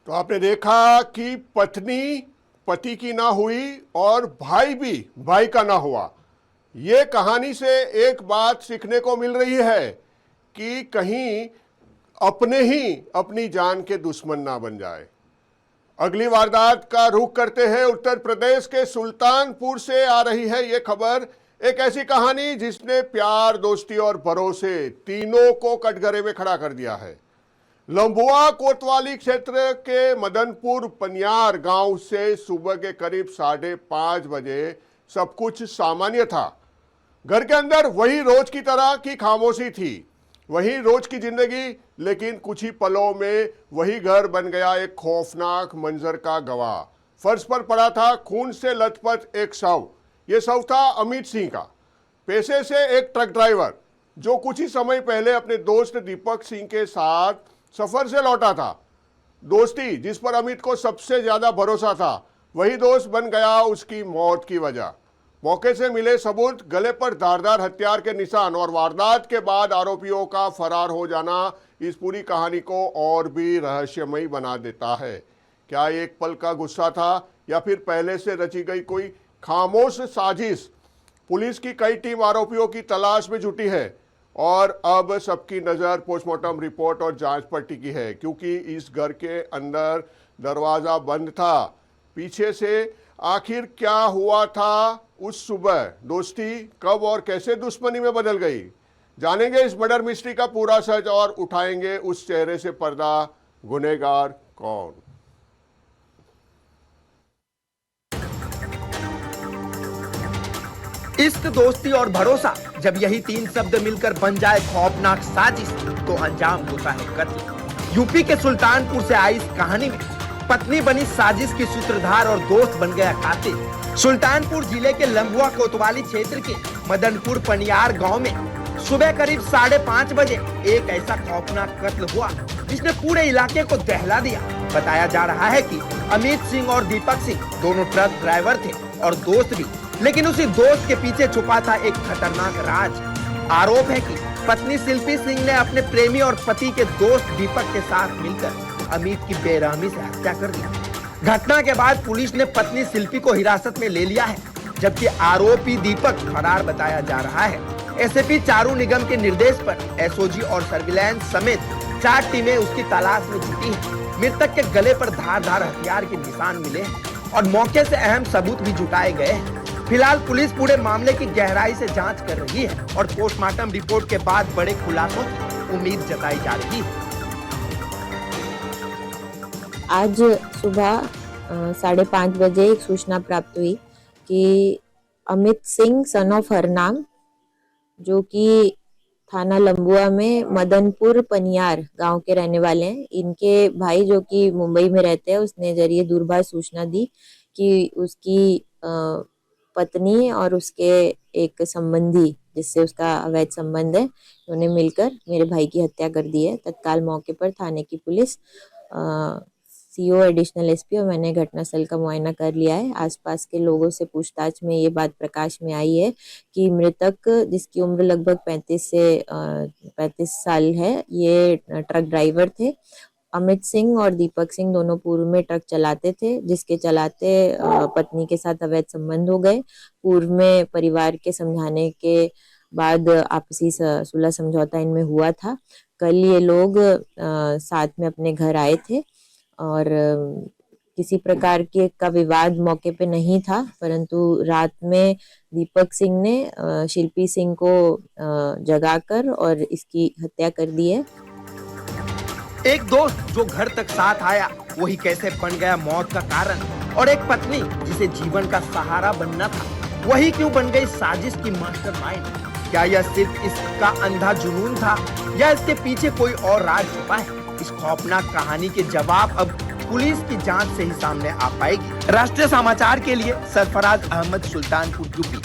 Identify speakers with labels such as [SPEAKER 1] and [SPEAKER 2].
[SPEAKER 1] तो आपने देखा कि पत्नी पति की ना हुई और भाई भी भाई का ना हुआ। ये कहानी से एक बात सीखने को मिल रही है कि कहीं अपने ही अपनी जान के दुश्मन ना बन जाए। अगली वारदात का रुख करते हैं। उत्तर प्रदेश के सुल्तानपुर से आ रही है ये खबर। एक ऐसी कहानी जिसने प्यार, दोस्ती और भरोसे तीनों को कटघरे में खड़ा कर दिया है। लंबुआ कोतवाली क्षेत्र के मदनपुर पनियार गांव से सुबह के करीब 5:30 बजे सब कुछ सामान्य था। घर के अंदर वही रोज की तरह की खामोशी थी, वही रोज की जिंदगी, लेकिन कुछ ही पलों में वही घर बन गया एक खौफनाक मंजर का गवाह। फर्श पर पड़ा था खून से लथपथ एक शव। यह शव था अमित सिंह का, पेशे से एक ट्रक ड्राइवर, जो कुछ ही समय पहले अपने दोस्त दीपक सिंह के साथ सफर से लौटा था। दोस्ती जिस पर अमित को सबसे ज्यादा भरोसा था, वही दोस्त बन गया उसकी मौत की वजह। मौके से मिले सबूत, गले पर धारदार हथियार के निशान और वारदात के बाद आरोपियों का फरार हो जाना इस पूरी कहानी को और भी रहस्यमयी बना देता है। क्या एक पल का गुस्सा था या फिर पहले से रची गई कोई खामोश साजिश? पुलिस की कई टीम आरोपियों की तलाश में जुटी है और अब सबकी नज़र पोस्टमार्टम रिपोर्ट और जांच पर टिकी है, क्योंकि इस घर के अंदर दरवाज़ा बंद था। पीछे से आखिर क्या हुआ था उस सुबह? दोस्ती कब और कैसे दुश्मनी में बदल गई? जानेंगे इस मर्डर मिस्ट्री का पूरा सच और उठाएंगे उस चेहरे से पर्दा। गुनहगार कौन?
[SPEAKER 2] इश्क, दोस्ती और भरोसा, जब यही तीन शब्द मिलकर बन जाए खौफनाक साजिश, तो अंजाम होता है कत्ल। यूपी के सुल्तानपुर से आई इस कहानी में पत्नी बनी साजिश की सूत्रधार और दोस्त बन गया कातिल। सुल्तानपुर जिले के लंबुआ कोतवाली क्षेत्र के मदनपुर पनियार गांव में सुबह करीब 5:30 बजे एक ऐसा खौफनाक कत्ल हुआ जिसने पूरे इलाके को दहला दिया। बताया जा रहा है कि अमित सिंह और दीपक सिंह दोनों ट्रक ड्राइवर थे और दोस्त भी, लेकिन उसी दोस्त के पीछे छुपा था एक खतरनाक राज। आरोप है कि पत्नी शिल्पी सिंह ने अपने प्रेमी और पति के दोस्त दीपक के साथ मिलकर अमित की बेरहमी से हत्या कर दी। घटना के बाद पुलिस ने पत्नी शिल्पी को हिरासत में ले लिया है, जबकि आरोपी दीपक फरार बताया जा रहा है। एसएपी चारू निगम के निर्देश पर एसओजी और सर्विलांस समेत 4 टीमें उसकी तलाश में जुटी हैं। मृतक के गले पर धारदार हथियार के निशान मिले हैं और मौके से अहम सबूत भी जुटाए गए हैं। फिलहाल पुलिस पूरे मामले की गहराई से जांच कर रही है और पोस्टमार्टम रिपोर्ट के बाद बड़े खुलासों की उम्मीद जताई जा रही है।
[SPEAKER 3] आज सुबह 5:30 बजे एक सूचना प्राप्त हुई कि अमित सिंह सन ऑफ हरनाम, जो कि थाना लंबुआ में मदनपुर पनियार गांव के रहने वाले हैं, इनके भाई जो कि मुंबई में रहते हैं, उसने जरिए दूरभाष सूचना दी कि उसकी पत्नी और उसके एक संबंधी, जिससे उसका अवैध संबंध है, उन्हें मिलकर मेरे भाई की हत्या कर दी है। तत्काल मौके पर थाने की पुलिस, सीओ, एडिशनल एसपी और मैंने घटनास्थल का मुआयना कर लिया है। आसपास के लोगों से पूछताछ में ये बात प्रकाश में आई है कि मृतक, जिसकी उम्र लगभग 35 साल है, ये ट्रक ड्राइवर थे। अमित सिंह और दीपक सिंह दोनों पूर्व में ट्रक चलाते थे, जिसके चलाते पत्नी के साथ अवैध संबंध हो गए। पूर्व में परिवार के समझाने के बाद आपसी सुलह समझौता इनमें हुआ था। कल ये लोग साथ में अपने घर आए थे और किसी प्रकार के का विवाद मौके पे नहीं था, परंतु रात में दीपक सिंह ने शिल्पी सिंह को जगाकर और इसकी हत्या कर दी है।
[SPEAKER 2] एक दोस्त जो घर तक साथ आया, वही कैसे बन गया मौत का कारण, और एक पत्नी जिसे जीवन का सहारा बनना था, वही क्यों बन गई साजिश की मास्टरमाइंड? क्या यह सिर्फ इसका अंधा जुनून था या इसके पीछे कोई और राज छुपा है? इस खौफनाक कहानी के जवाब अब पुलिस की जांच से ही सामने आ पाएगी। राष्ट्रीय समाचार के लिए सरफराज अहमद, सुल्तानपुर यूपी।